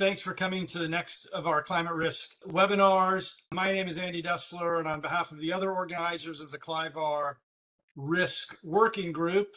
Thanks for coming to the next of our climate risk webinars. My name is Andy Dessler, and on behalf of the other organizers of the CLIVAR Risk Working Group,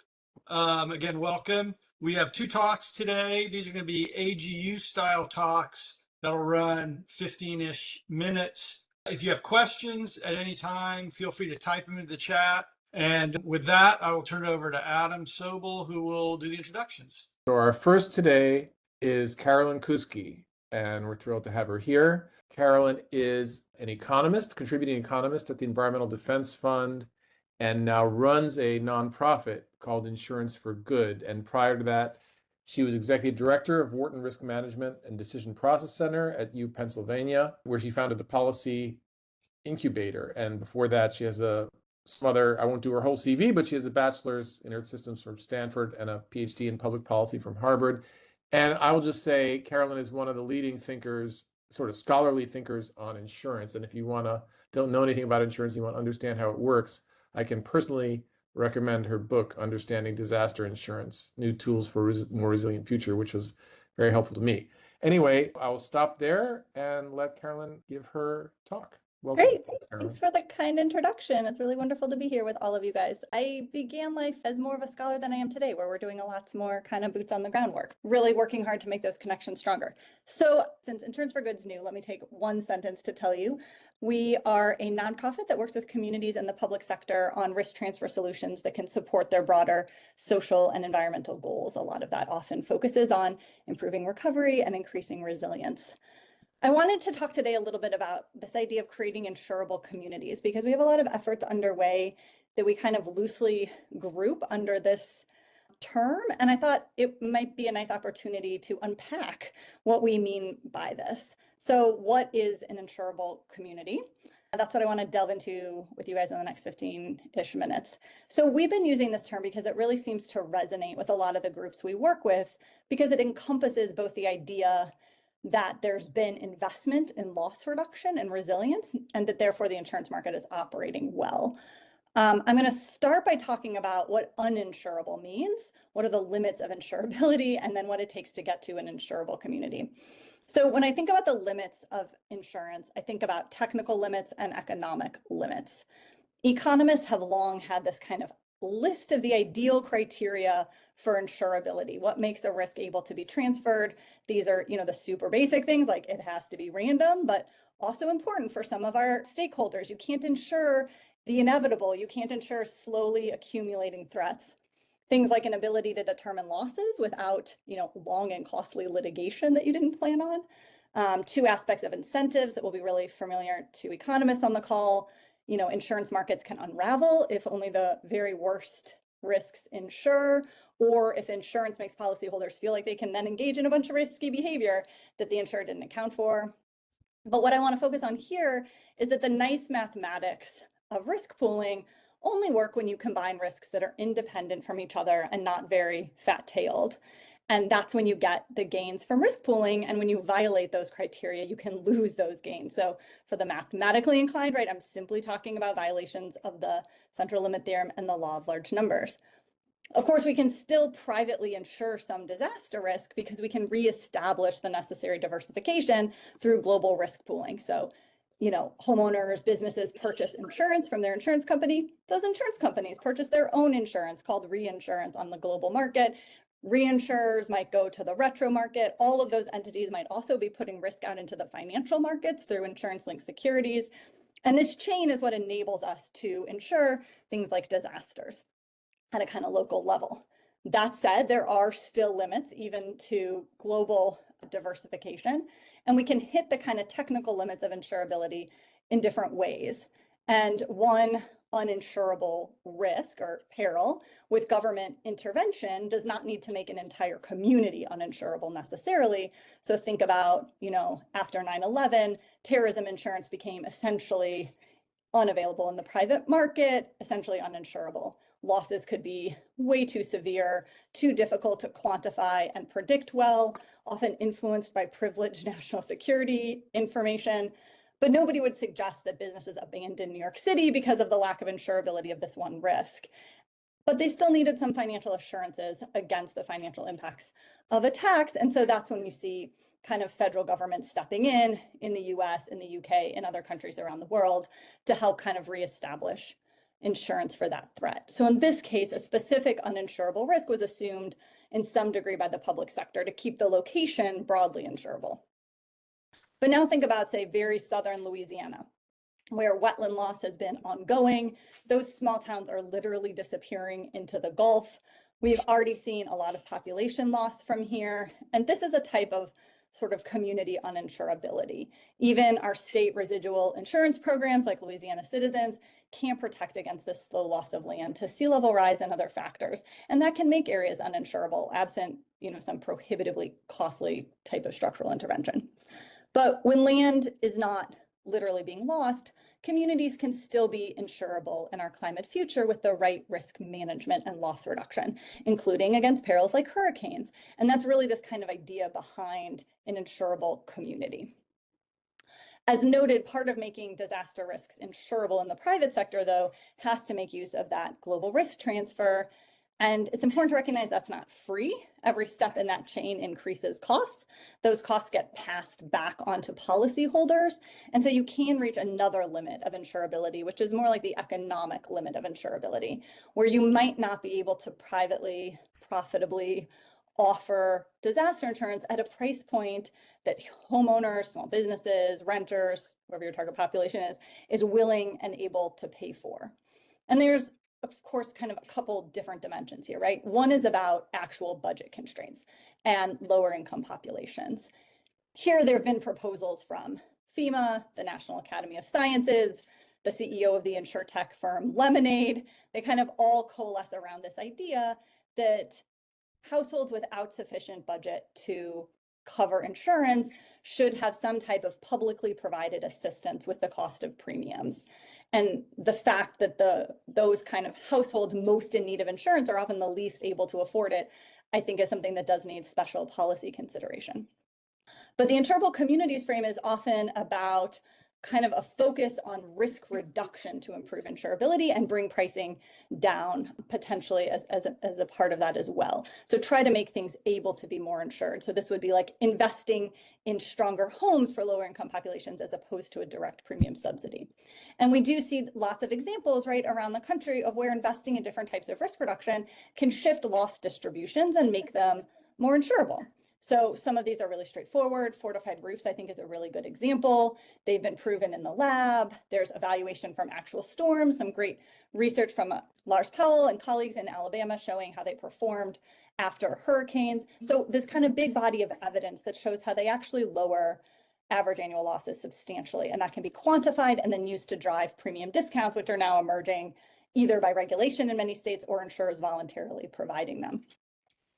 again, welcome. We have two talks today. These are going to be AGU style talks that'll run 15-ish minutes. If you have questions at any time, feel free to type them into the chat. And with that, I will turn it over to Adam Sobel, who will do the introductions. So our first today is Carolyn Kousky, and we're thrilled to have her here. Carolyn is an economist, contributing economist at the Environmental Defense Fund, and now runs a nonprofit called Insurance for Good. And prior to that, she was executive director of Wharton Risk Management and Decision Process Center at U Pennsylvania, where she founded the Policy Incubator. And before that, she has some other, I won't do her whole CV, but she has a bachelor's in Earth Systems from Stanford and a PhD in public policy from Harvard. And I will just say, Carolyn is one of the leading thinkers, sort of scholarly thinkers on insurance. And if you don't know anything about insurance, you want to understand how it works, I can personally recommend her book, Understanding Disaster Insurance, New Tools for a More Resilient Future, which was very helpful to me. Anyway, I will stop there and let Carolyn give her talk. Welcome. Great. Thanks for the kind introduction. It's really wonderful to be here with all of you guys. I began life as more of a scholar than I am today, where we're doing a lot more kind of boots on the ground work, really working hard to make those connections stronger. So since Insurance for Good's new, let me take one sentence to tell you. We are a nonprofit that works with communities and the public sector on risk transfer solutions that can support their broader social and environmental goals. A lot of that often focuses on improving recovery and increasing resilience. I wanted to talk today a little bit about this idea of creating insurable communities, because we have a lot of efforts underway that we kind of loosely group under this term. And I thought it might be a nice opportunity to unpack what we mean by this. So what is an insurable community? That's what I want to delve into with you guys in the next 15-ish minutes. So we've been using this term because it really seems to resonate with a lot of the groups we work with, because it encompasses both the idea that there's been investment in loss reduction and resilience, and that therefore the insurance market is operating well. I'm going to start by talking about what uninsurable means, what are the limits of insurability, and then what it takes to get to an insurable community. So when I think about the limits of insurance, I think about technical limits and economic limits. Economists have long had this kind of list of the ideal criteria for insurability. What makes a risk able to be transferred? These are, the super basic things, like it has to be random, but also important for some of our stakeholders. You can't insure the inevitable. You can't insure slowly accumulating threats. Things like an ability to determine losses without, long and costly litigation that you didn't plan on. Two aspects of incentives that will be really familiar to economists on the call. Insurance markets can unravel if only the very worst risks insure, or if insurance makes policyholders feel like they can then engage in a bunch of risky behavior that the insurer didn't account for. But what I want to focus on here is that the nice mathematics of risk pooling only work when you combine risks that are independent from each other and not very fat-tailed. And that's when you get the gains from risk pooling. And when you violate those criteria, you can lose those gains. So for the mathematically inclined, right, I'm simply talking about violations of the central limit theorem and the law of large numbers. Of course, we can still privately insure some disaster risk because we can reestablish the necessary diversification through global risk pooling. So, homeowners, businesses purchase insurance from their insurance company. Those insurance companies purchase their own insurance called reinsurance on the global market. Reinsurers might go to the retro market. All of those entities might also be putting risk out into the financial markets through insurance-linked securities. And this chain is what enables us to insure things like disasters at a kind of local level. That said, there are still limits even to global diversification, and we can hit the kind of technical limits of insurability in different ways. And one uninsurable risk or peril with government intervention does not need to make an entire community uninsurable necessarily. So think about, after 9/11, terrorism insurance became essentially unavailable in the private market, essentially uninsurable. Losses could be way too severe, too difficult to quantify and predict well, often influenced by privileged national security information. But nobody would suggest that businesses abandon New York City because of the lack of insurability of this one risk. But they still needed some financial assurances against the financial impacts of attacks. And so that's when you see kind of federal government stepping in the US, in the UK, and other countries around the world to help kind of reestablish insurance for that threat. So in this case, a specific uninsurable risk was assumed in some degree by the public sector to keep the location broadly insurable. But now think about, say, very southern Louisiana, where wetland loss has been ongoing. Those small towns are literally disappearing into the Gulf. We've already seen a lot of population loss from here. And this is a type of sort of community uninsurability. Even our state residual insurance programs like Louisiana Citizens can't protect against this slow loss of land to sea level rise and other factors. And that can make areas uninsurable absent, some prohibitively costly type of structural intervention. But when land is not literally being lost, communities can still be insurable in our climate future with the right risk management and loss reduction, including against perils like hurricanes. And that's really this kind of idea behind an insurable community. As noted, part of making disaster risks insurable in the private sector, though, has to make use of that global risk transfer. And it's important to recognize that's not free. Every step in that chain increases costs. Those costs get passed back onto policyholders. And so you can reach another limit of insurability, which is more like the economic limit of insurability, where you might not be able to privately, profitably offer disaster insurance at a price point that homeowners, small businesses, renters, whoever your target population is willing and able to pay for. And there's, of course, kind of a couple different dimensions here, right? One is about actual budget constraints and lower income populations. Here, there have been proposals from FEMA, the National Academy of Sciences, the CEO of the insurtech firm Lemonade. They kind of all coalesce around this idea that households without sufficient budget to cover insurance should have some type of publicly provided assistance with the cost of premiums. And the fact that those kind of households most in need of insurance are often the least able to afford it, I think is something that does need special policy consideration. But the insurable communities frame is often about kind of a focus on risk reduction to improve insurability and bring pricing down potentially as a part of that as well. So try to make things able to be more insured. So this would be like investing in stronger homes for lower income populations as opposed to a direct premium subsidy. And we do see lots of examples right around the country of where investing in different types of risk reduction can shift loss distributions and make them more insurable. So some of these are really straightforward. Fortified roofs, I think, is a really good example. They've been proven in the lab. There's evaluation from actual storms, some great research from Lars Powell and colleagues in Alabama showing how they performed after hurricanes. So this kind of big body of evidence that shows how they actually lower average annual losses substantially. And that can be quantified and then used to drive premium discounts, which are now emerging either by regulation in many states or insurers voluntarily providing them.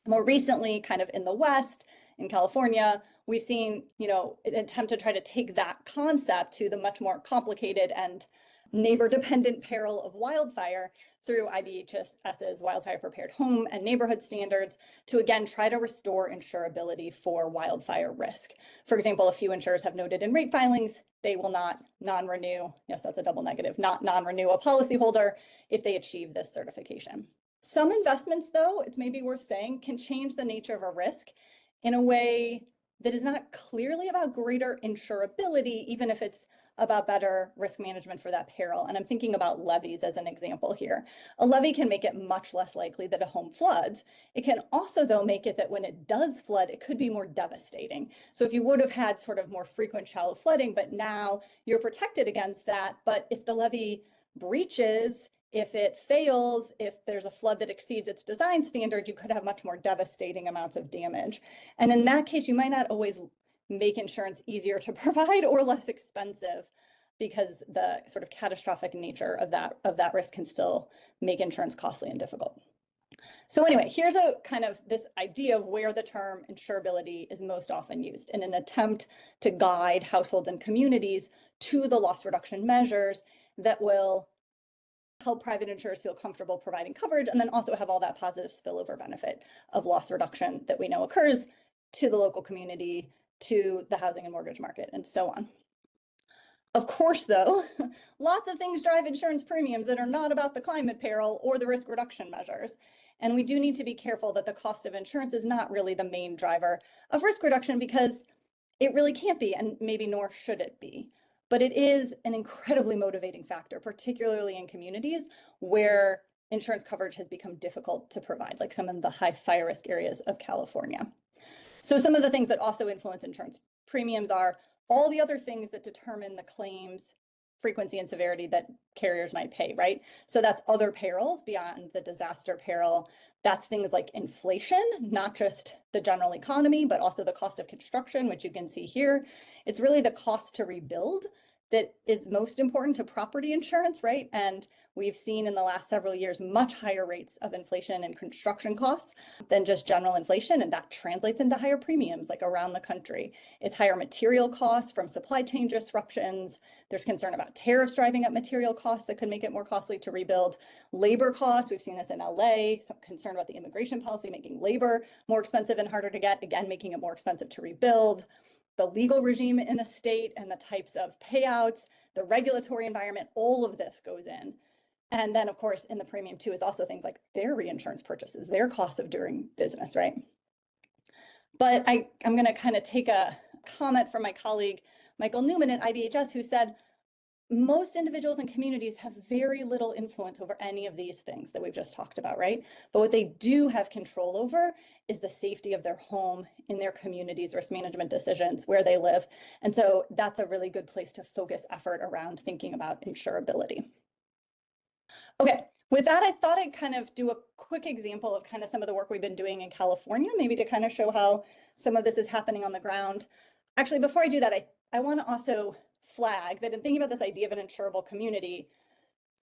More recently, kind of in the West, in California, we've seen, an attempt to try to take that concept to the much more complicated and neighbor-dependent peril of wildfire through IBHS's wildfire prepared home and neighborhood standards to, again, try to restore insurability for wildfire risk. For example, a few insurers have noted in rate filings, they will not non-renew, yes, that's a double negative, not non-renew a policyholder if they achieve this certification. Some investments, though, it's maybe worth saying, can change the nature of a risk in a way that is not clearly about greater insurability, even if it's about better risk management for that peril. And I'm thinking about levees as an example here. A levee can make it much less likely that a home floods. It can also, though, make it that when it does flood, it could be more devastating. So if you would have had sort of more frequent shallow flooding, but now you're protected against that, but if the levee breaches, if it fails, if there's a flood that exceeds its design standard, you could have much more devastating amounts of damage. And in that case, you might not always make insurance easier to provide or less expensive because the sort of catastrophic nature of that risk can still make insurance costly and difficult. So anyway, here's a kind of this idea of where the term insurability is most often used in an attempt to guide households and communities to the loss reduction measures that will help private insurers feel comfortable providing coverage and then also have all that positive spillover benefit of loss reduction that we know occurs to the local community, to the housing and mortgage market, and so on. Of course, though, lots of things drive insurance premiums that are not about the climate peril or the risk reduction measures. And we do need to be careful that the cost of insurance is not really the main driver of risk reduction because It really can't be, and maybe nor should it be. But it is an incredibly motivating factor, particularly in communities where insurance coverage has become difficult to provide, like some of the high fire risk areas of California. So some of the things that also influence insurance premiums are all the other things that determine the claims frequency and severity that carriers might pay, right? So that's other perils beyond the disaster peril. That's things like inflation, not just the general economy, but also the cost of construction, which you can see here. It's really the cost to rebuild that is most important to property insurance, right? And we've seen in the last several years much higher rates of inflation and construction costs than just general inflation, and that translates into higher premiums like around the country. It's higher material costs from supply chain disruptions. There's concern about tariffs driving up material costs that could make it more costly to rebuild. Labor costs, we've seen this in LA, some concern about the immigration policy making labor more expensive and harder to get, again, making it more expensive to rebuild. The legal regime in a state and the types of payouts, the regulatory environment, all of this goes in. And then, of course, in the premium too is also things like their reinsurance purchases, their costs of doing business, right? But I'm going to kind of take a comment from my colleague, Michael Newman at IBHS, who said, most individuals and communities have very little influence over any of these things that we've just talked about, right? But what they do have control over is the safety of their home, in their communities, risk management decisions, where they live. And so that's a really good place to focus effort around thinking about insurability. Okay, with that, I thought I'd kind of do a quick example of kind of some of the work we've been doing in California, maybe to kind of show how some of this is happening on the ground. Actually, before I do that, I want to also flag that in thinking about this idea of an insurable community,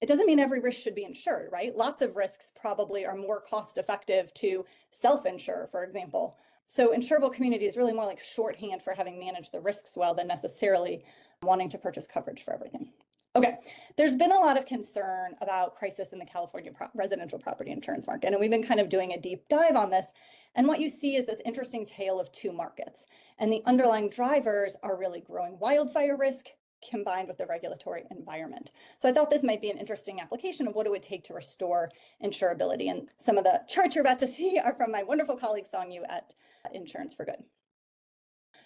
it doesn't mean every risk should be insured, right? Lots of risks probably are more cost effective to self-insure, for example. So insurable community is really more like shorthand for having managed the risks well than necessarily wanting to purchase coverage for everything. Okay, there's been a lot of concern about crisis in the California residential property insurance market, and we've been kind of doing a deep dive on this. And what you see is this interesting tale of two markets. And the underlying drivers are really growing wildfire risk combined with the regulatory environment. So I thought this might be an interesting application of what it would take to restore insurability. And some of the charts you're about to see are from my wonderful colleague Song Yu at Insurance for Good.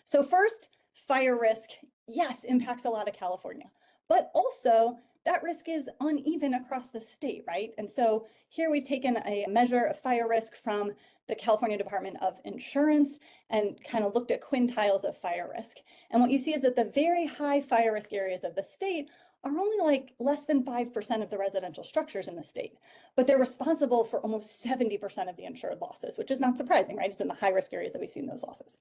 So first, fire risk, yes, impacts a lot of California, but also that risk is uneven across the state, right? And so here we've taken a measure of fire risk from the California Department of Insurance and kind of looked at quintiles of fire risk. And what you see is that the very high fire risk areas of the state are only like less than 5% of the residential structures in the state, but they're responsible for almost 70% of the insured losses, which is not surprising, right? It's in the high risk areas that we've seen those losses.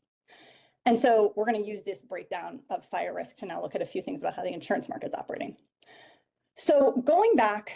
And so we're going to use this breakdown of fire risk to now look at a few things about how the insurance market's operating. So going back,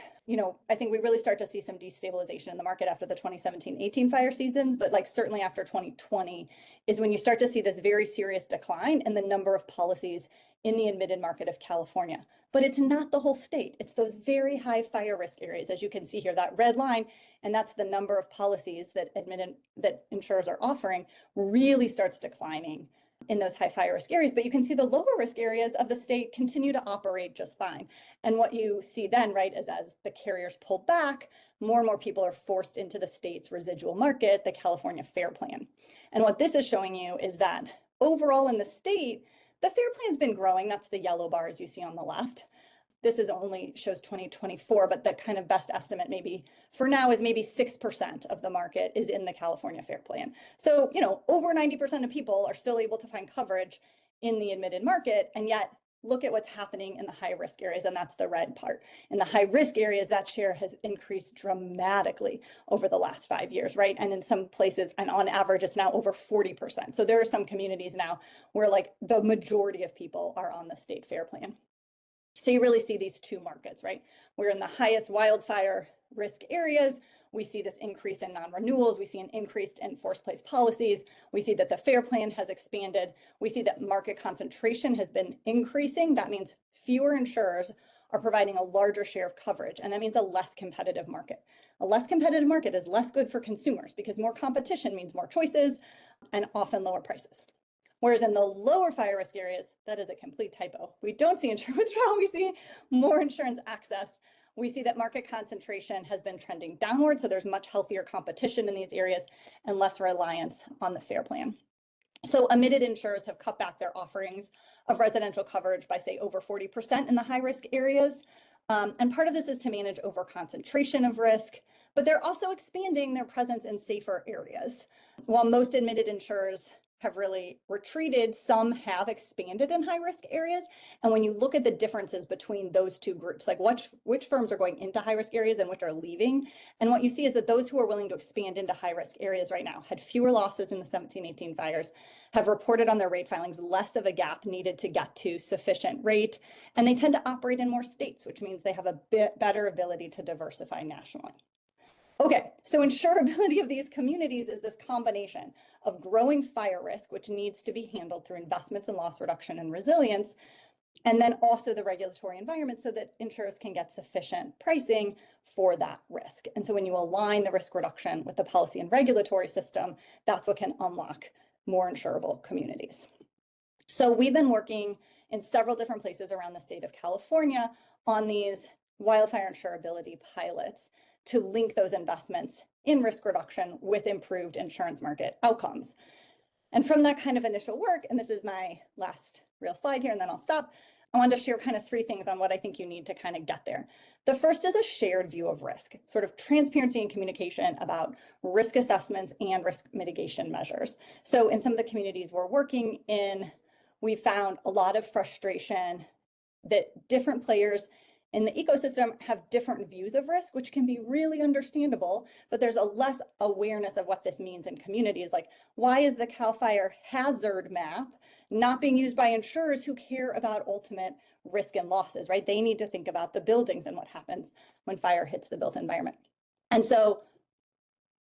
I think we really start to see some destabilization in the market after the 2017-18 fire seasons, but like certainly after 2020 is when you start to see this very serious decline in the number of policies in the admitted market of California. But it's not the whole state. It's those very high fire risk areas, as you can see here, that red line, and that's the number of policies that insurers are offering really starts declining in those high fire risk areas. But you can see the lower risk areas of the state continue to operate just fine. And what you see then, right, is as the carriers pull back, more and more people are forced into the state's residual market, the California Fair Plan. And what this is showing you is that overall in the state, the Fair Plan's been growing. That's the yellow bars you see on the left. This is only shows 2024, but the kind of best estimate maybe for now is maybe 6% of the market is in the California Fair Plan. So, over 90% of people are still able to find coverage in the admitted market. And yet look at what's happening in the high risk areas. And that's the red part. In the high risk areas, that share has increased dramatically over the last 5 years, right? And in some places, and on average, it's now over 40%. So there are some communities now where like the majority of people are on the state fair plan. So you really see these two markets, right? We're in the highest wildfire risk areas. We see this increase in non-renewals. We see an increase in forced place policies. We see that the fair plan has expanded. We see that market concentration has been increasing. That means fewer insurers are providing a larger share of coverage. And that means a less competitive market. A less competitive market is less good for consumers because more competition means more choices and often lower prices. Whereas in the lower fire risk areas, that is a complete typo. We don't see insurance withdrawal, we see more insurance access. We see that market concentration has been trending downward, so there's much healthier competition in these areas and less reliance on the fair plan. So admitted insurers have cut back their offerings of residential coverage by, say, over 40% in the high-risk areas. And part of this is to manage over-concentration of risk, but they're also expanding their presence in safer areas. While most admitted insurers have really retreated, some have expanded in high-risk areas. And when you look at the differences between those two groups, like which firms are going into high-risk areas and which are leaving, and what you see is that those who are willing to expand into high-risk areas right now had fewer losses in the 17-18 fires, have reported on their rate filings less of a gap needed to get to sufficient rate, and they tend to operate in more states, which means they have a bit better ability to diversify nationally. Okay, so insurability of these communities is this combination of growing fire risk, which needs to be handled through investments in loss reduction and resilience, and then also the regulatory environment so that insurers can get sufficient pricing for that risk. And so when you align the risk reduction with the policy and regulatory system, that's what can unlock more insurable communities. So we've been working in several different places around the state of California on these wildfire insurability pilots to link those investments in risk reduction with improved insurance market outcomes. And from that kind of initial work, and this is my last real slide here, and then I'll stop, I wanted to share kind of 3 things on what I think you need to kind of get there. The first is a shared view of risk, sort of transparency and communication about risk assessments and risk mitigation measures. So in some of the communities we're working in, we found a lot of frustration that different players in the ecosystem have different views of risk, which can be really understandable, but there's a less awareness of what this means in communities. Like, why is the CAL FIRE hazard map not being used by insurers who care about ultimate risk and losses, right? They need to think about the buildings and what happens when fire hits the built environment. And so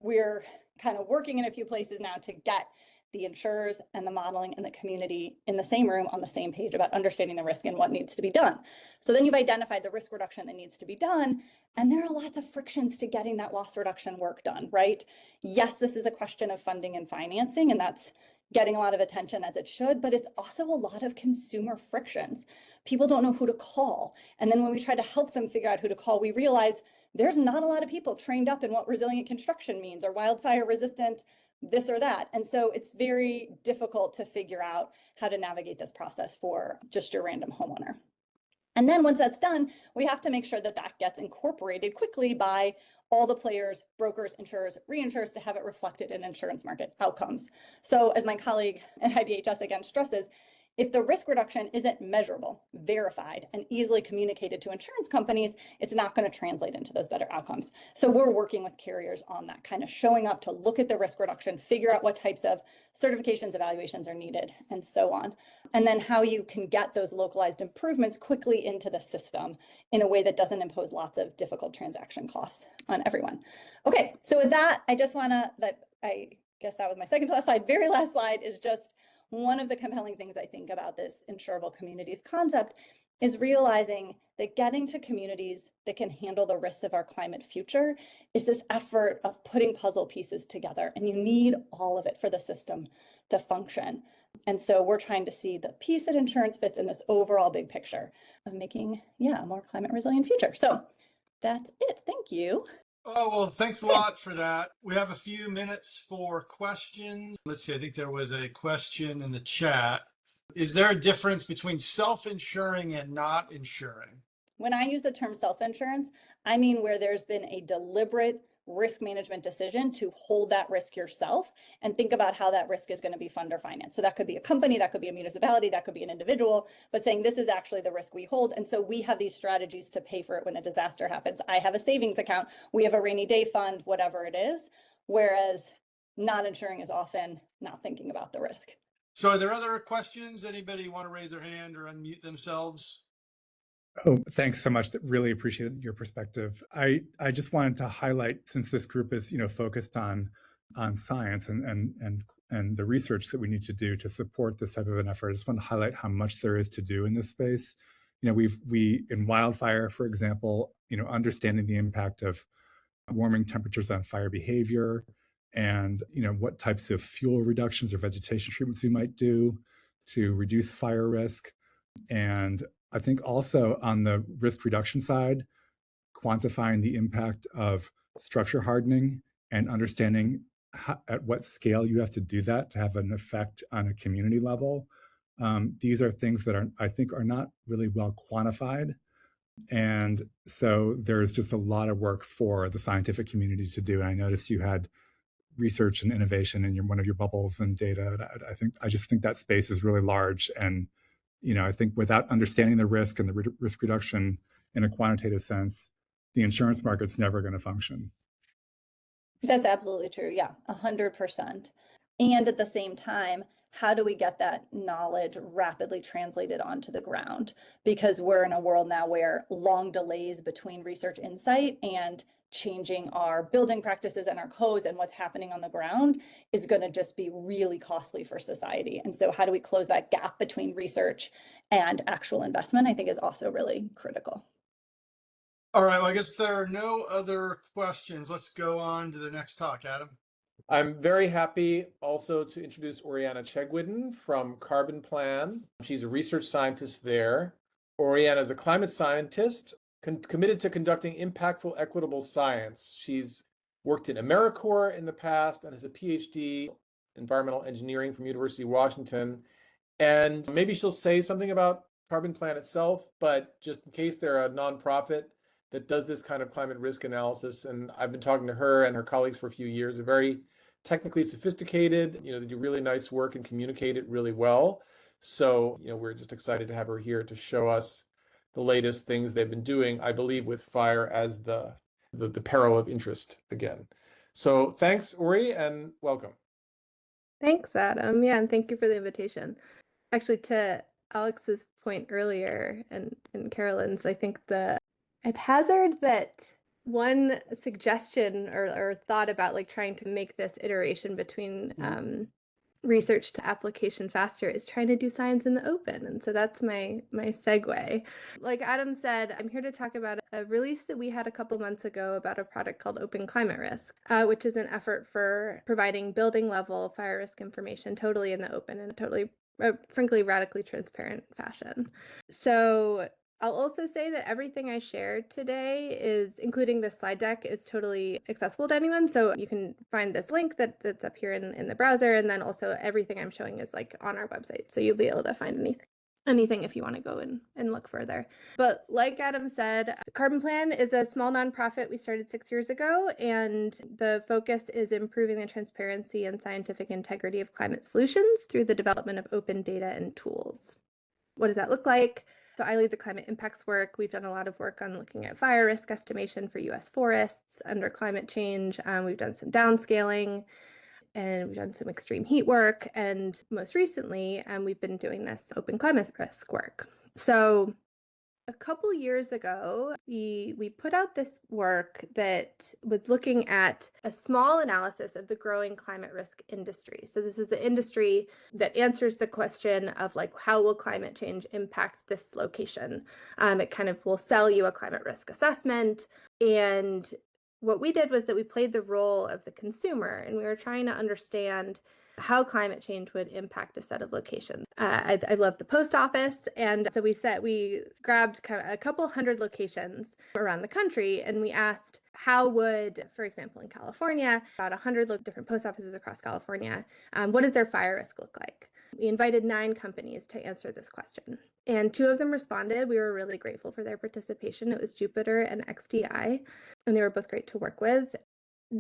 we're kind of working in a few places now to get the insurers and the modeling and the community in the same room on the same page about understanding the risk and what needs to be done. So then you've identified the risk reduction that needs to be done, and there are lots of frictions to getting that loss reduction work done, right? Yes, this is a question of funding and financing, and that's getting a lot of attention as it should, but it's also a lot of consumer frictions. People don't know who to call. And then when we try to help them figure out who to call, we realize there's not a lot of people trained up in what resilient construction means or wildfire resistant this or that. And so it's very difficult to figure out how to navigate this process for just your random homeowner. And then once that's done, we have to make sure that that gets incorporated quickly by all the players, brokers, insurers, reinsurers, to have it reflected in insurance market outcomes. So as my colleague at IBHS again stresses, if the risk reduction isn't measurable, verified, and easily communicated to insurance companies, it's not going to translate into those better outcomes. So we're working with carriers on that, kind of showing up to look at the risk reduction, figure out what types of certifications, evaluations are needed, and so on. And then how you can get those localized improvements quickly into the system in a way that doesn't impose lots of difficult transaction costs on everyone. Okay, so with that, I just want to, I guess that was my second to last slide. Very last slide is just one of the compelling things I think about this insurable communities concept is realizing that getting to communities that can handle the risks of our climate future is this effort of putting puzzle pieces together, and you need all of it for the system to function. And so we're trying to see the piece that insurance fits in this overall big picture of making, a more climate resilient future. So that's it. Thank you. Oh, well, thanks a lot for that. We have a few minutes for questions. Let's see, I think there was a question in the chat. Is there a difference between self-insuring and not insuring? When I use the term self-insurance, I mean where there's been a deliberate risk management decision to hold that risk yourself and think about how that risk is going to be fund or financed. So that could be a company, that could be a municipality, that could be an individual, but saying this is actually the risk we hold. And so we have these strategies to pay for it when a disaster happens. I have a savings account, we have a rainy day fund, whatever it is, whereas not insuring is often not thinking about the risk. So are there other questions? Anybody want to raise their hand or unmute themselves? Oh, thanks so much. Really appreciated your perspective. I just wanted to highlight, since this group is focused on science and the research that we need to do to support this type of an effort. I just want to highlight how much there is to do in this space. We in wildfire, for example, understanding the impact of warming temperatures on fire behavior, and what types of fuel reductions or vegetation treatments we might do to reduce fire risk. And I think also on the risk reduction side, quantifying the impact of structure hardening and understanding at what scale you have to do that to have an effect on a community level. These are things that I think are not really well quantified. And so there's just a lot of work for the scientific community to do. And I noticed you had research and innovation in one of your bubbles and data. I just think that space is really large. And, I think without understanding the risk and the risk reduction in a quantitative sense, the insurance market's never going to function. That's absolutely true. Yeah, 100%. And at the same time, how do we get that knowledge rapidly translated onto the ground? Because we're in a world now where long delays between research insight and changing our building practices and our codes and what's happening on the ground is going to just be really costly for society. And so how do we close that gap between research and actual investment, I think is also really critical. All right, well, I guess there are no other questions. Let's go on to the next talk, Adam. I'm very happy also to introduce Ori Chegwidden from CarbonPlan. She's a research scientist there. Oriana is a climate scientist committed to conducting impactful, equitable science. She's worked in AmeriCorps in the past and has a PhD in environmental engineering from University of Washington. And maybe she'll say something about CarbonPlan itself, but just in case they're a nonprofit that does this kind of climate risk analysis, and I've been talking to her and her colleagues for a few years, they're very technically sophisticated, they do really nice work and communicate it really well. So, we're just excited to have her here to show us the latest things they've been doing, I believe, with fire as the peril of interest again. So thanks, Ori, and welcome. Thanks, Adam. Yeah, and thank you for the invitation. Actually, to Alex's point earlier and Carolyn's, I think at hazard that one suggestion or thought about like trying to make this iteration between research to application faster is trying to do science in the open. And so that's my segue. Like Adam said, I'm here to talk about a release that we had a couple months ago about a product called Open Climate Risk, which is an effort for providing building level fire risk information totally in the open and totally, frankly, radically transparent fashion. So I'll also say that everything I shared today is, including this slide deck, is totally accessible to anyone. So you can find this link that's up here in the browser. And then also everything I'm showing is like on our website. So you'll be able to find anything if you want to go and look further. But like Adam said, CarbonPlan is a small nonprofit we started 6 years ago. And the focus is improving the transparency and scientific integrity of climate solutions through the development of open data and tools. What does that look like? So I lead the climate impacts work. We've done a lot of work on looking at fire risk estimation for U.S. forests under climate change. We've done some downscaling and we've done some extreme heat work. And most recently, we've been doing this open climate risk work. So a couple years ago, we put out this work that was looking at a small analysis of the growing climate risk industry. So this is the industry that answers the question of like, how will climate change impact this location? It kind of will sell you a climate risk assessment. And what we did was that we played the role of the consumer, and we were trying to understand how climate change would impact a set of locations. I love the post office. And so we grabbed kind of a couple hundred locations around the country, and we asked how would, for example, in California, about 100 different post offices across California, what does their fire risk look like? We invited 9 companies to answer this question. And 2 of them responded. We were really grateful for their participation. It was Jupiter and XDI, and they were both great to work with.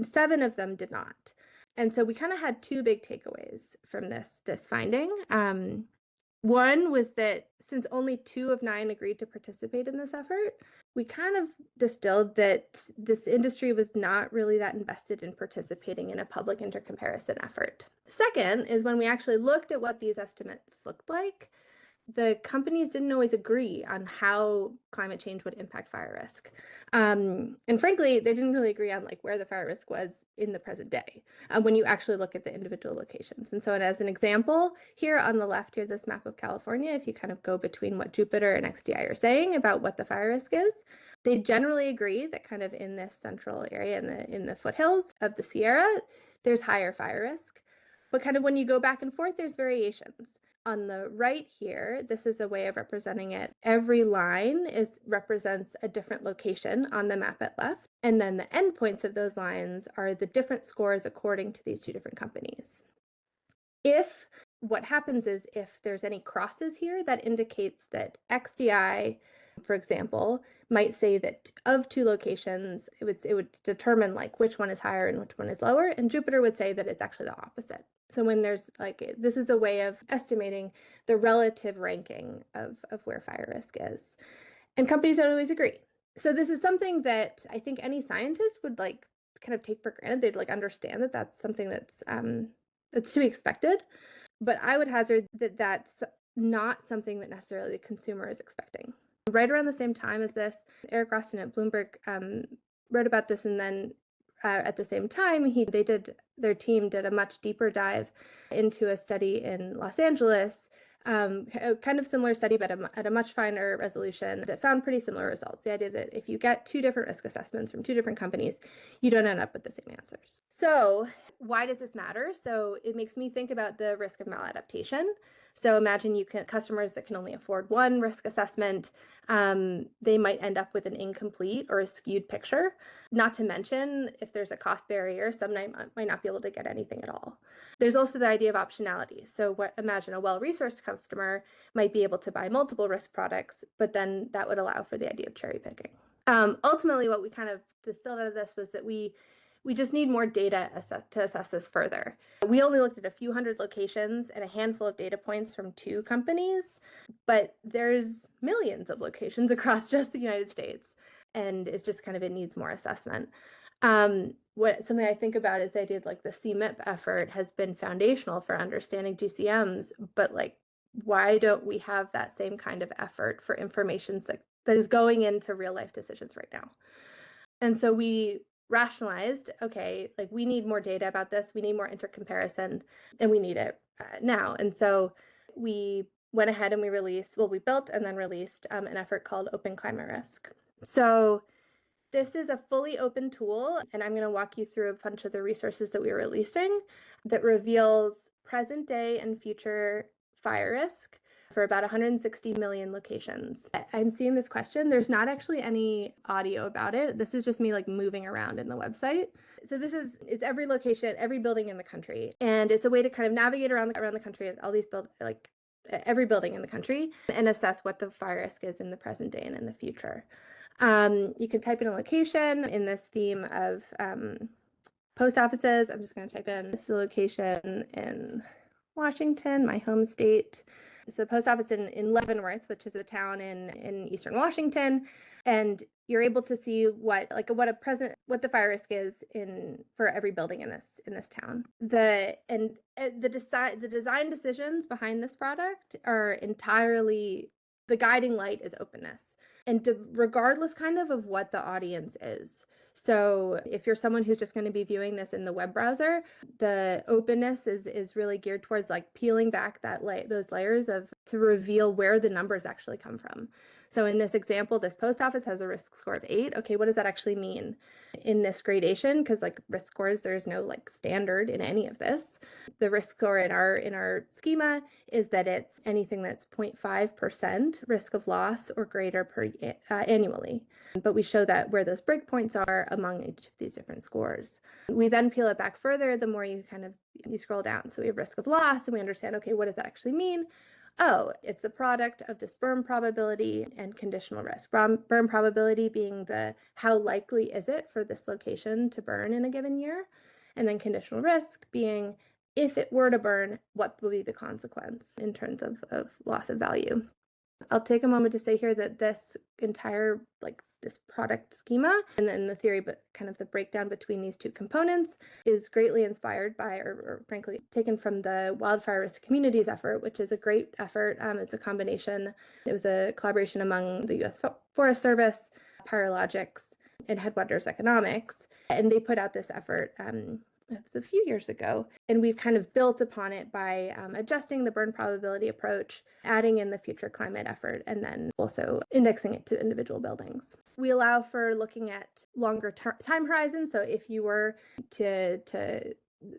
7 of them did not. And so we kind of had 2 big takeaways from this finding. One was that since only 2 of 9 agreed to participate in this effort, we kind of distilled that this industry was not really that invested in participating in a public intercomparison effort. Second is when we actually looked at what these estimates looked like, the companies didn't always agree on how climate change would impact fire risk. And frankly, they didn't really agree on like where the fire risk was in the present day when you actually look at the individual locations. And so as an example, here on the left here, this map of California, if you kind of go between what Jupiter and XDI are saying about what the fire risk is, they generally agree that kind of in this central area in the foothills of the Sierra, there's higher fire risk. But kind of when you go back and forth, there's variations. On the right here, this is a way of representing it. Every line represents a different location on the map at left. And then the endpoints of those lines are the different scores according to these two different companies. What happens is if there's any crosses here, that indicates that XDI, for example, might say that of two locations, it would determine like which one is higher and which one is lower. And Jupiter would say that it's actually the opposite. So when there's this is a way of estimating the relative ranking of where fire risk is. And companies don't always agree. So this is something that I think any scientist would kind of take for granted. They'd understand that that's something that's to be expected. But I would hazard that that's not something that necessarily the consumer is expecting. Right around the same time as this, Eric Roston at Bloomberg wrote about this, and then at the same time, their team did a much deeper dive into a study in Los Angeles, a kind of similar study, but at a much finer resolution that found pretty similar results. The idea that if you get two different risk assessments from two different companies, you don't end up with the same answers. So why does this matter? So it makes me think about the risk of maladaptation. So imagine customers that can only afford one risk assessment, they might end up with an incomplete or a skewed picture. Not to mention, if there's a cost barrier, some might not be able to get anything at all. There's also the idea of optionality. So imagine a well-resourced customer might be able to buy multiple risk products, but then that would allow for the idea of cherry picking. Ultimately, what we kind of distilled out of this was that we just need more data to assess this further. We only looked at a few hundred locations and a handful of data points from two companies, but there's millions of locations across just the United States, and it's just it needs more assessment. Something I think about is the idea the CMIP effort has been foundational for understanding GCMs, but why don't we have that same kind of effort for information that is going into real life decisions right now? And so we rationalized, okay, we need more data about this, we need more intercomparison, and we need it now. And so we went ahead and we built and then released an effort called Open Climate Risk. So this is a fully open tool, and I'm going to walk you through a bunch of the resources that we're releasing that reveals present day and future fire risk for about 160 million locations. I'm seeing this question. There's not actually any audio about it. This is just me moving around in the website. So it's every location, every building in the country. And it's a way to kind of navigate around the country at all these every building in the country and assess what the fire risk is in the present day and in the future. You can type in a location in this theme of post offices. I'm just going to type in this location in Washington, my home state. So post office in Leavenworth, which is a town in Eastern Washington, and you're able to see what the fire risk is for every building in this town. The design decisions behind this product are entirely, the guiding light is openness, and regardless of what the audience is. So if you're someone who's just going to be viewing this in the web browser, the openness is really geared towards peeling back those layers to reveal where the numbers actually come from. So in this example, this post office has a risk score of 8. Okay, what does that actually mean in this gradation? Because risk scores, there's no standard in any of this. The risk score in our schema is that it's anything that's 0.5% risk of loss or greater annually. But we show that where those breakpoints are among each of these different scores. We then peel it back further the more you scroll down. So we have risk of loss, and we understand, okay, what does that actually mean? Oh, it's the product of this burn probability and conditional risk. Burn probability being how likely is it for this location to burn in a given year, and then conditional risk being if it were to burn, what will be the consequence in terms of loss of value. I'll take a moment to say here that this entire this product schema and then the theory, but kind of the breakdown between these two components is greatly inspired by, or frankly, taken from the Wildfire Risk Communities effort, which is a great effort. It's a combination. It was a collaboration among the U.S. Forest Service, Pyrologics, and Headwaters Economics, and they put out this effort. It was a few years ago, and we've kind of built upon it by adjusting the burn probability approach, adding in the future climate effort, and then also indexing it to individual buildings. We allow for looking at longer time horizons. So if you were to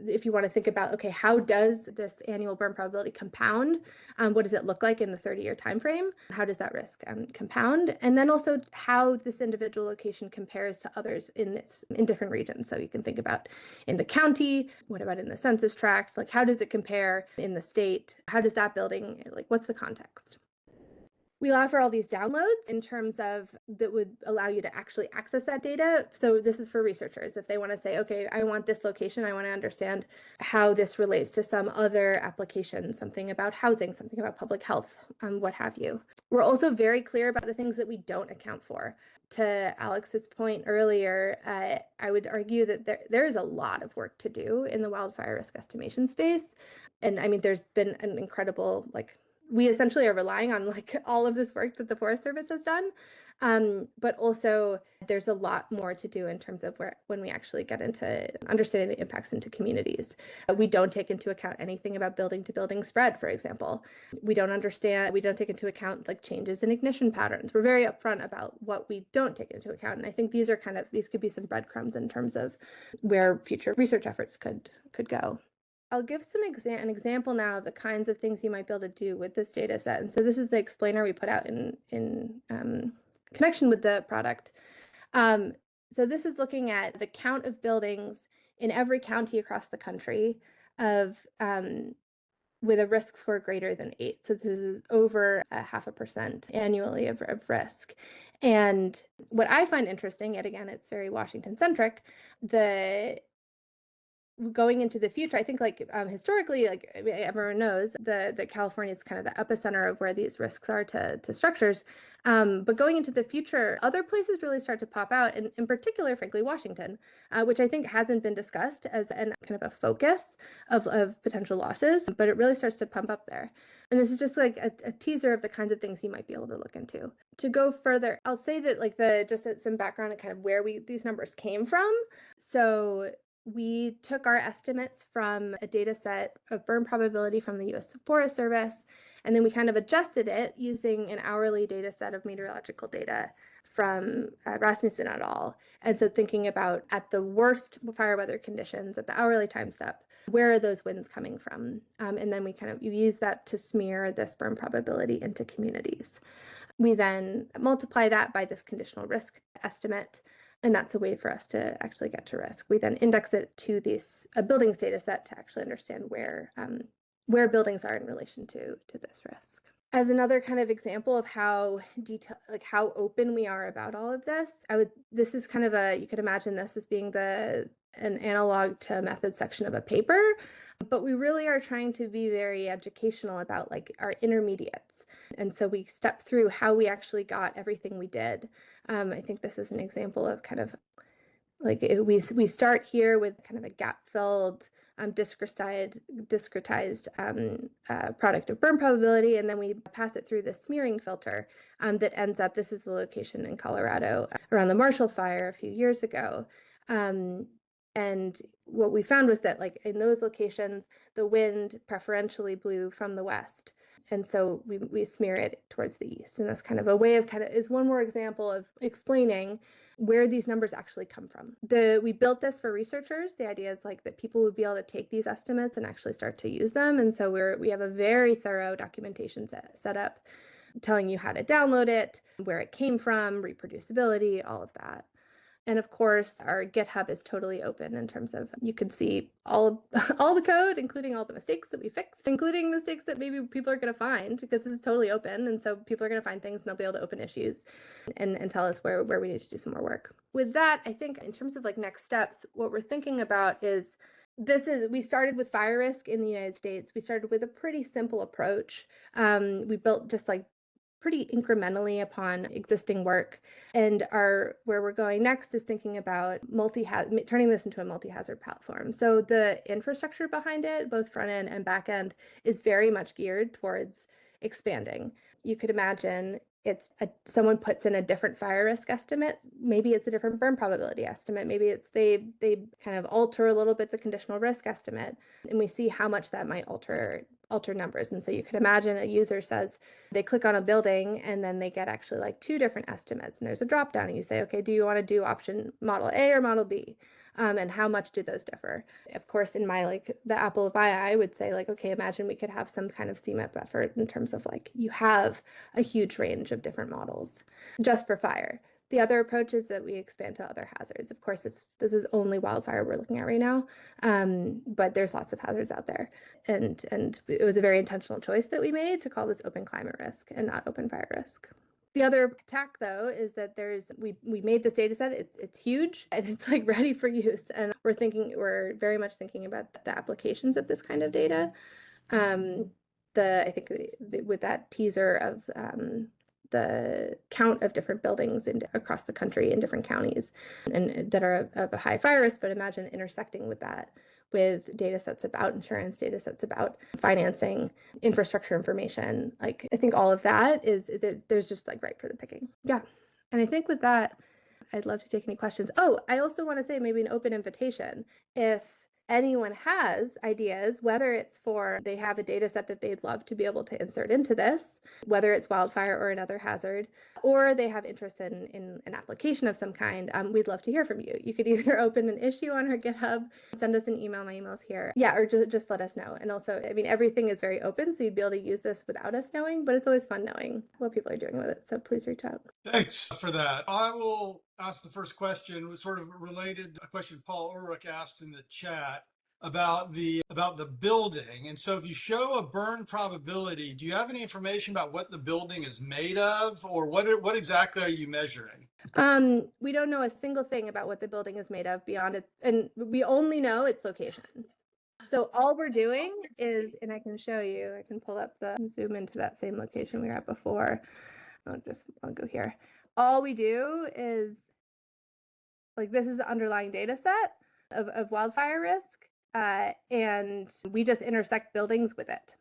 if you want to think about, okay, how does this annual burn probability compound? What does it look like in the 30-year time frame? How does that risk compound? And then also how this individual location compares to others in different regions. So you can think about in the county, what about in the census tract? Like, how does it compare in the state? How does that building, like, what's the context? We offer all these downloads in terms of that would allow you to actually access that data. So this is for researchers. If they want to say, okay, I want this location, I want to understand how this relates to some other application, something about housing, something about public health, what have you. We're also very clear about the things that we don't account for. To Alex's point earlier, I would argue that there is a lot of work to do in the wildfire risk estimation space. And I mean, there's been an incredible, we essentially are relying on all of this work that the Forest Service has done. But also there's a lot more to do in terms of when we actually get into understanding the impacts into communities. We don't take into account anything about building to building spread, for example. We don't take into account changes in ignition patterns. We're very upfront about what we don't take into account. And I think these could be some breadcrumbs in terms of where future research efforts could go. I'll give an example now of the kinds of things you might be able to do with this data set. And so this is the explainer we put out in connection with the product. So this is looking at the count of buildings in every county across the country with a risk score greater than 8. So this is over 0.5% annually of risk. And what I find interesting, yet again, it's very Washington-centric, going into the future, I think historically, everyone knows that California is kind of the epicenter of where these risks are to structures. But going into the future, other places really start to pop out, and in particular, frankly, Washington, which I think hasn't been discussed as kind of a focus of potential losses, but it really starts to pump up there. And this is just a teaser of the kinds of things you might be able to look into. To go further, I'll say that just some background on kind of where these numbers came from. So we took our estimates from a data set of burn probability from the U.S. Forest Service, and then we kind of adjusted it using an hourly data set of meteorological data from Rasmussen et al. And so thinking about at the worst fire weather conditions at the hourly time step, where are those winds coming from? And then you use that to smear this burn probability into communities. We then multiply that by this conditional risk estimate, and that's a way for us to actually get to risk. We then index it to a buildings data set to actually understand where buildings are in relation to this risk. As another kind of example of how how open we are about all of this, this is kind of you could imagine this as being an analog to method section of a paper, but we really are trying to be very educational about our intermediates. And so we step through how we actually got everything we did. I think this is an example of kind of we start here with kind of a gap-filled discretized product of burn probability, and then we pass it through the smearing filter that ends up, this is the location in Colorado around the Marshall Fire a few years ago. And what we found was that in those locations, the wind preferentially blew from the west. And so we smear it towards the east. And that's kind of a way is one more example of explaining where these numbers actually come from. We built this for researchers. The idea is that people would be able to take these estimates and actually start to use them. And so we have a very thorough documentation set up telling you how to download it, where it came from, reproducibility, all of that. And of course, our GitHub is totally open in terms of you can see all the code, including all the mistakes that we fixed, including mistakes that maybe people are going to find, because this is totally open. And so people are going to find things and they'll be able to open issues and tell us where we need to do some more work. With that, I think in terms of next steps, what we're thinking about is we started with fire risk in the United States. We started with a pretty simple approach. We built just pretty incrementally upon existing work. And where we're going next is thinking about turning this into a multi-hazard platform. So the infrastructure behind it, both front end and back end, is very much geared towards expanding. You could imagine someone puts in a different fire risk estimate. Maybe it's a different burn probability estimate. Maybe it's they kind of alter a little bit the conditional risk estimate, and we see how much that might alter numbers. And so you could imagine a user says they click on a building and then they get actually 2 different estimates, and there's a drop down and you say, okay, do you want to do option model A or model B? And how much do those differ? Of course, in my the apple of my eye, I would say okay, imagine we could have some kind of CMIP effort in terms of you have a huge range of different models just for fire. The other approach is that we expand to other hazards. Of course, this is only wildfire we're looking at right now, but there's lots of hazards out there. And it was a very intentional choice that we made to call this open climate risk and not open fire risk. The other tack, though, is that we made this data set. It's huge and it's ready for use. And we're very much thinking about the applications of this kind of data. I think with that teaser of the count of different buildings across the country in different counties and that are of a high fire risk, but imagine intersecting with that with data sets about insurance, data sets about financing, infrastructure information. I think all of that there's just ripe for the picking. Yeah. And I think with that, I'd love to take any questions. Oh, I also want to say maybe an open invitation. If anyone has ideas, whether it's they have a data set that they'd love to be able to insert into this, whether it's wildfire or another hazard, or they have interest in an application of some kind, we'd love to hear from you. You could either open an issue on our GitHub, send us an email, my email's here. Yeah, or just let us know. And also, everything is very open, so you'd be able to use this without us knowing, but it's always fun knowing what people are doing with it. So please reach out. Thanks for that. I will ask the first question. It was sort of related, a question Paul Ulrich asked in the chat about the building. And so if you show a burn probability, do you have any information about what the building is made of, or what exactly are you measuring? We don't know a single thing about what the building is made of beyond it, and we only know its location. So all we're doing is, and I can show you, I can pull up zoom into that same location we were at before. I'll go here. All we do is, this is the underlying data set of wildfire risk. And we just intersect buildings with that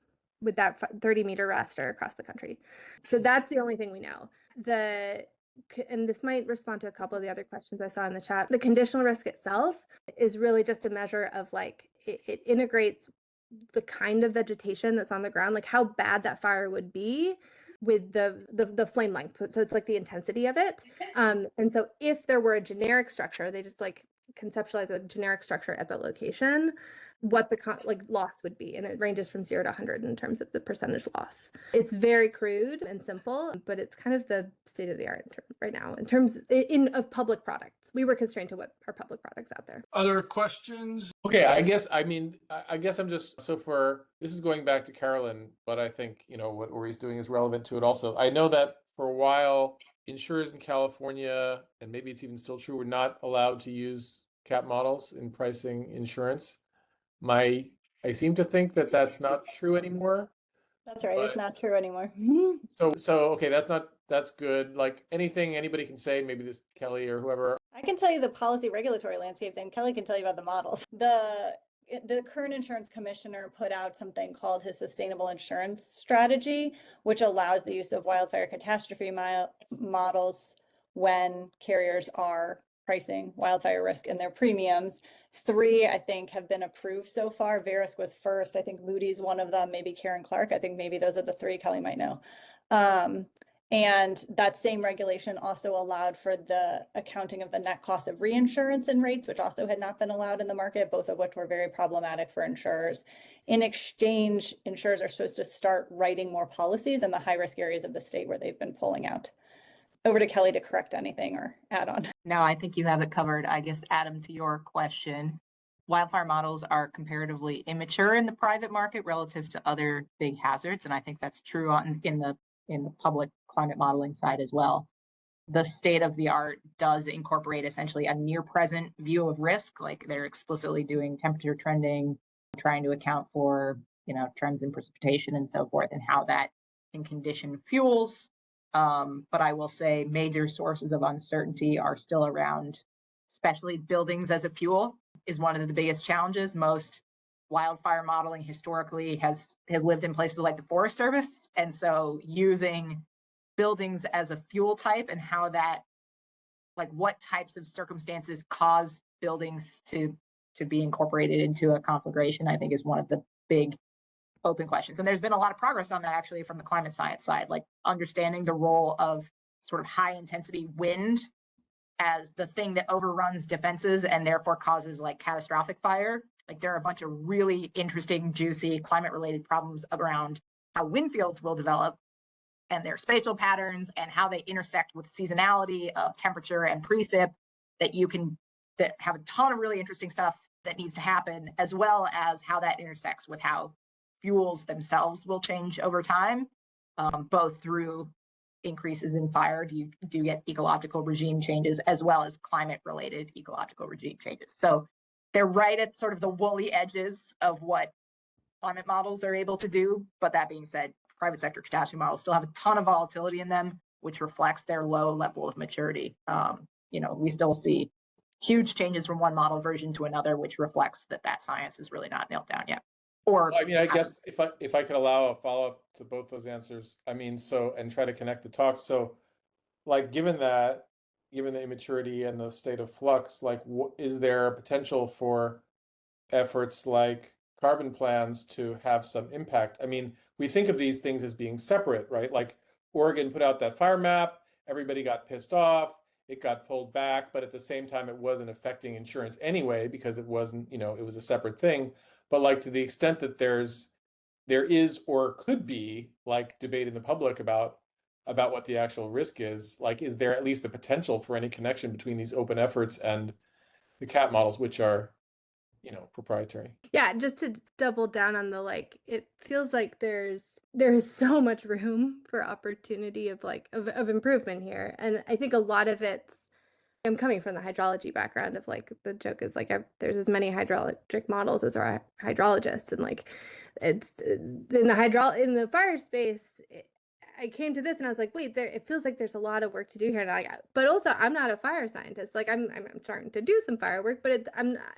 30-meter raster across the country. So that's the only thing we know. And this might respond to a couple of the other questions I saw in the chat. The conditional risk itself is really just a measure of it integrates the kind of vegetation that's on the ground, how bad that fire would be with the flame length. So it's the intensity of it. And so if there were a generic structure, they just conceptualize a generic structure at the location, what the loss would be, and it ranges from 0 to 100 in terms of the percentage loss. It's very crude and simple, but it's kind of the state of the art right now in terms of public products. We were constrained to what are public products out there. Other questions? Okay, I guess I'm just, this is going back to Carolyn, but I think what Ori's doing is relevant to it also. I know that for a while, insurers in California, and maybe it's even still true, were not allowed to use CAP models in pricing insurance. I seem to think that that's not true anymore. That's right. It's not true anymore. So okay, that's good. Anything anybody can say, maybe this Kelly or whoever. I can tell you the policy regulatory landscape, then Kelly can tell you about the models. The current insurance commissioner put out something called his sustainable insurance strategy, which allows the use of wildfire catastrophe models when carriers are pricing wildfire risk in their premiums. 3, I think, have been approved so far. Verisk was first. I think Moody's one of them, maybe Karen Clark. I think maybe those are the 3 Kelly might know. And that same regulation also allowed for the accounting of the net cost of reinsurance and rates, which also had not been allowed in the market, both of which were very problematic for insurers. In exchange, insurers are supposed to start writing more policies in the high-risk areas of the state where they've been pulling out. Over to Kelly to correct anything or add on. No, I think you have it covered. I guess, Adam, to your question, wildfire models are comparatively immature in the private market relative to other big hazards, and I think that's true in the public climate modeling side as well. The state of the art does incorporate essentially a near present view of risk, they're explicitly doing temperature trending, trying to account for trends in precipitation and so forth, and how that can condition fuels. But I will say major sources of uncertainty are still around, especially buildings as a fuel is one of the biggest challenges. Most wildfire modeling historically has lived in places like the Forest Service. And so using buildings as a fuel type and how that, what types of circumstances cause buildings to be incorporated into a conflagration, I think is one of the big open questions. And there's been a lot of progress on that actually from the climate science side, understanding the role of sort of high intensity wind as the thing that overruns defenses and therefore causes like catastrophic fire. Like there are a bunch of really interesting, juicy climate-related problems around how wind fields will develop and their spatial patterns and how they intersect with seasonality of temperature and precip that have a ton of really interesting stuff that needs to happen, as well as how that intersects with how fuels themselves will change over time, both through increases in fire, do you get ecological regime changes, as well as climate-related ecological regime changes. So they're right at sort of the woolly edges of what climate models are able to do. But that being said, private sector catastrophe models still have a ton of volatility in them, which reflects their low level of maturity. We still see huge changes from one model version to another, which reflects that science is really not nailed down yet. Or I mean, I guess if I could allow a follow-up to both those answers, I mean, and try to connect the talk. So, like, given the immaturity and the state of flux, like, is there a potential for efforts like carbon plans to have some impact? I mean, we think of these things as being separate, right? Like Oregon put out that fire map, everybody got pissed off, it got pulled back, but at the same time, it wasn't affecting insurance anyway, because it wasn't, it was a separate thing. But like, to the extent that there is or could be like debate in the public about what the actual risk is, like, is there at least the potential for any connection between these open efforts and the CAT models, which are proprietary? Yeah, just to double down on it feels like there's so much room for opportunity of improvement here. And I think a lot of I'm coming from the hydrology background of the joke is there's as many hydrologic models as are hydrologists, and it's in the fire space. I came to this and I was like, wait, it feels like there's a lot of work to do here. And but also I'm not a fire scientist. I'm starting to do some fire work, but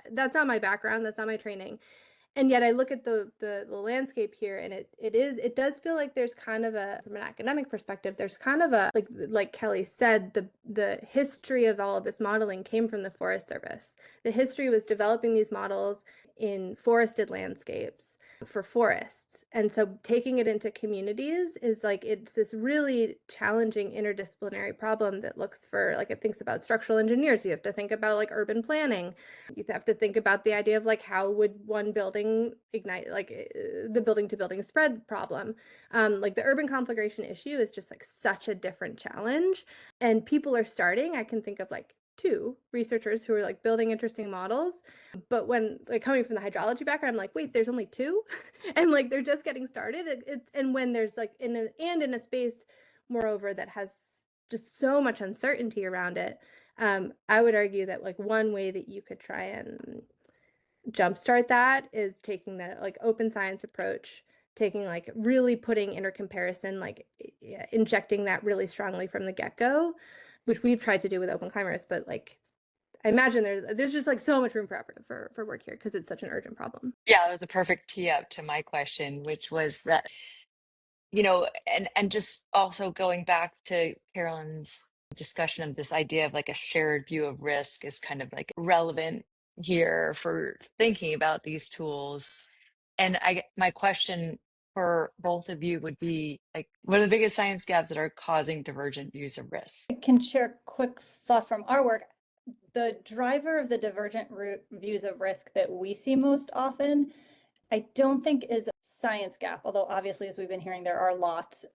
that's not my background. That's not my training. And yet I look at the landscape here, and it does feel like there's kind of from an academic perspective, there's kind of a, like Kelly said, the history of all of this modeling came from the Forest Service. The history was developing these models in forested landscapes for forests. And so taking it into communities is it's this really challenging interdisciplinary problem that looks for, it thinks about structural engineers. You have to think about urban planning. You have to think about the idea of how would one building ignite, the building to building spread problem. The urban conflagration issue is just such a different challenge. And people are starting, I can think of two researchers who are building interesting models, but when coming from the hydrology background, I'm like, wait, there's only two, and they're just getting started. And when there's in a space, moreover, that has just so much uncertainty around it, I would argue that one way that you could try and jumpstart that is taking the open science approach, taking really putting intercomparison, injecting that really strongly from the get-go, which we've tried to do with open climate risk, but I imagine there's just so much room for work here because it's such an urgent problem. Yeah, that was a perfect tee up to my question, which was that, and just also going back to Carolyn's discussion of this idea of a shared view of risk is kind of relevant here for thinking about these tools. And my question for both of you would be what are the biggest science gaps that are causing divergent views of risk? I can share a quick thought from our work. The driver of the divergent views of risk that we see most often, I don't think is a science gap, although obviously, as we've been hearing, there are lots,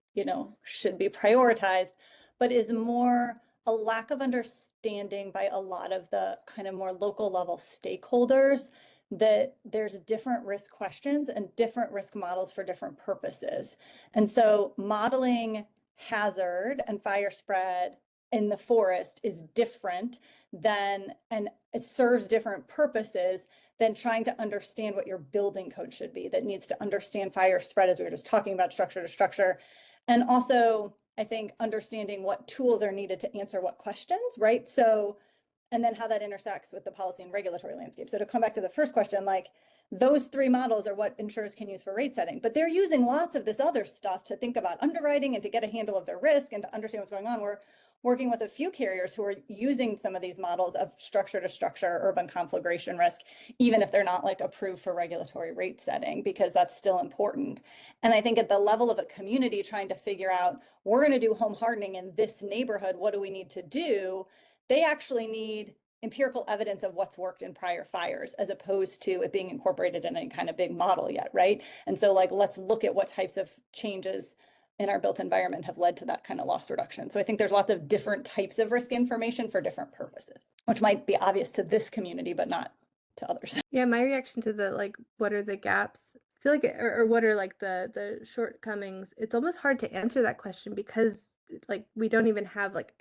should be prioritized, but is more a lack of understanding by a lot of the kind of more local level stakeholders that there's different risk questions and different risk models for different purposes. And so modeling hazard and fire spread in the forest is different than, and it serves different purposes than trying to understand what your building code should be that needs to understand fire spread, as we were just talking about, structure to structure. And also, I think understanding what tools are needed to answer what questions, right? So, and then how that intersects with the policy and regulatory landscape. So to come back to the first question, those three models are what insurers can use for rate setting, but they're using lots of this other stuff to think about underwriting and to get a handle of their risk and to understand what's going on. We're working with a few carriers who are using some of these models of structure to structure urban conflagration risk, even if they're not approved for regulatory rate setting, because that's still important. And I think at the level of a community trying to figure out, we're going to do home hardening in this neighborhood, what do we need to do? They actually need empirical evidence of what's worked in prior fires as opposed to it being incorporated in any kind of big model yet, right? And so like, let's look at what types of changes in our built environment have led to that kind of loss reduction. So I think there's lots of different types of risk information for different purposes, which might be obvious to this community, but not to others. Yeah, my reaction to the like, what are the gaps? I feel like, or what are like the shortcomings? It's almost hard to answer that question because like we don't even have like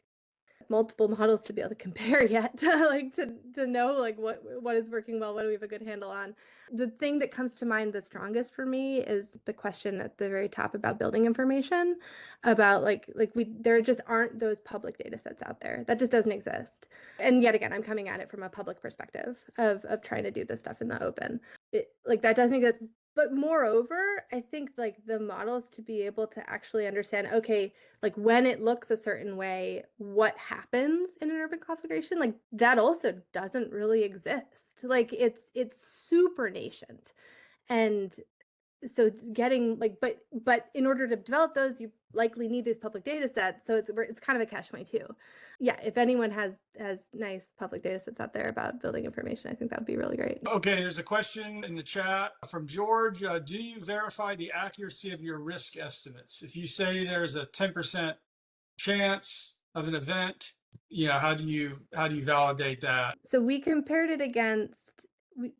multiple models to be able to compare yet, like to know like what is working well, what do we have a good handle on. The thing that comes to mind the strongest for me is the question at the very top about building information, about like there just aren't those public data sets out there. That just doesn't exist. And yet again, I'm coming at it from a public perspective of trying to do this stuff in the open. Like that doesn't exist. But moreover, I think like the models to be able to actually understand, okay, like when it looks a certain way, what happens in an urban conflagration, like that also doesn't really exist. Like it's super nascent. And so getting like, but in order to develop those, you likely need these public data sets. So it's kind of a catch-22. Yeah, if anyone has nice public data sets out there about building information, I think that would be really great. Okay, there's a question in the chat from George. Do you verify the accuracy of your risk estimates? If you say there's a 10% chance of an event, how do you validate that? So we compared it against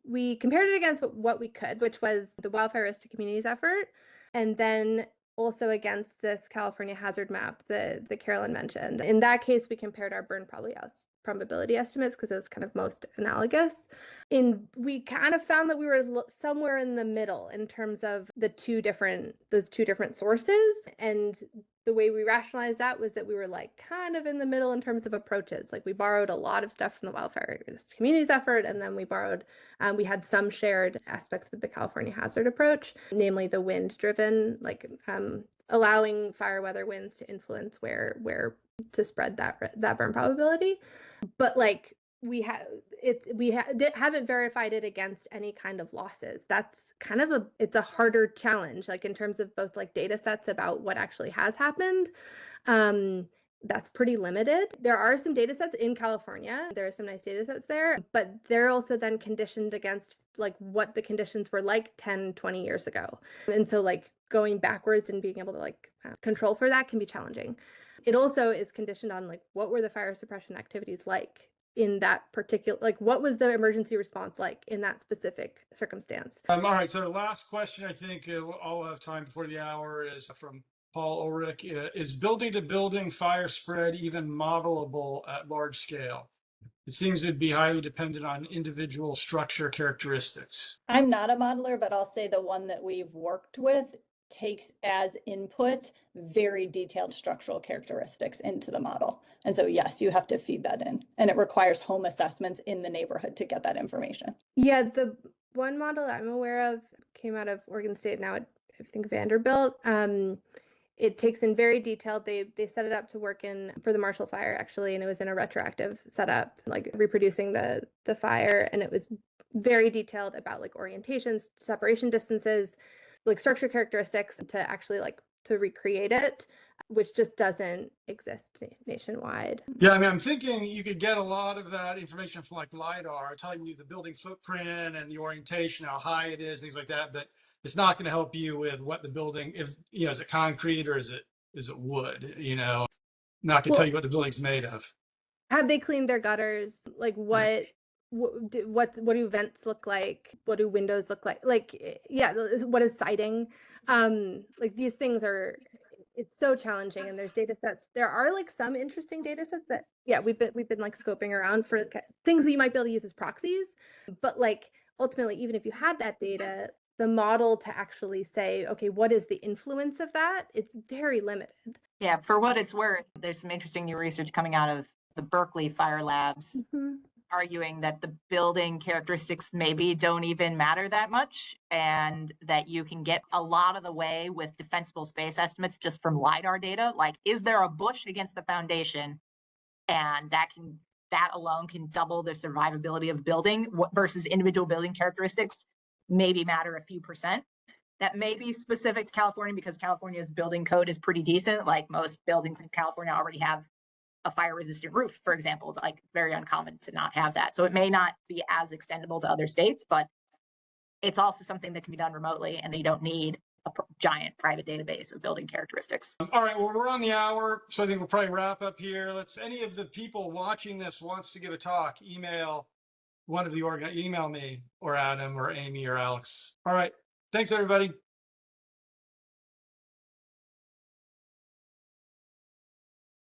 we compared it against what we could, which was the Wildfire Risk to Communities effort, and then also against this California hazard map that Carolyn mentioned. In that case, we compared our burn probability estimates because it was kind of most analogous. We kind of found that we were somewhere in the middle in terms of those two different sources. And the way we rationalized that was that we were like kind of in the middle in terms of approaches. Like we borrowed a lot of stuff from the Wildfire Risk to Communities effort, and then we had some shared aspects with the California hazard approach, namely the wind-driven, like allowing fire weather winds to influence where to spread that burn probability. But like we haven't verified it against any kind of losses. That's kind of it's a harder challenge, like in terms of both like data sets about what actually has happened. That's pretty limited. There are some data sets in California. There are some nice data sets there, but they're also then conditioned against like what the conditions were like 10, 20 years ago. And so like going backwards and being able to like control for that can be challenging. It also is conditioned on like what were the fire suppression activities like in that particular, like what was the emergency response like in that specific circumstance. All right, so last question, I think I'll have time before the hour, is from Paul Ulrich. Is building to building fire spread even modelable at large scale? It seems to be highly dependent on individual structure characteristics. I'm not a modeler, but I'll say the one that we've worked with takes as input very detailed structural characteristics into the model. And so yes, you have to feed that in, and it requires home assessments in the neighborhood to get that information. Yeah, the one model I'm aware of came out of Oregon State, now at, I think, Vanderbilt. It takes in very detailed, they set it up to work for the Marshall Fire actually, and it was in a retroactive setup, like reproducing the fire, and it was very detailed about like orientations, separation distances, like structure characteristics to actually like to recreate it, which just doesn't exist nationwide. Yeah, I mean, I'm thinking you could get a lot of that information from like LiDAR, telling you the building footprint and the orientation, how high it is, things like that, but it's not going to help you with what the building is. Is it concrete or is it wood? Not going to tell you what the building's made of. Have they cleaned their gutters? Like what do vents look like? What do windows look like? Like, yeah, what is siding? Like these things it's so challenging, and there's data sets. There are like some interesting data sets that, yeah, we've been like scoping around for things that you might be able to use as proxies, but like ultimately, even if you had that data, the model to actually say, okay, what is the influence of that? It's very limited. Yeah, for what it's worth, there's some interesting new research coming out of the Berkeley Fire Labs, arguing that the building characteristics maybe don't even matter that much, and that you can get a lot of the way with defensible space estimates just from LiDAR data. Like, is there a bush against the foundation? And that alone can double the survivability of building, versus individual building characteristics maybe matter a few percent. That may be specific to California because California's building code is pretty decent. Like most buildings in California already have a fire resistant roof, for example. Like, it's very uncommon to not have that. So it may not be as extendable to other states, but it's also something that can be done remotely, and you don't need a giant private database of building characteristics. All right, well, we're on the hour, so I think we'll probably wrap up here. Any of the people watching this wants to give a talk, email one of the email me or Adam or Amy or Alex. All right, thanks everybody.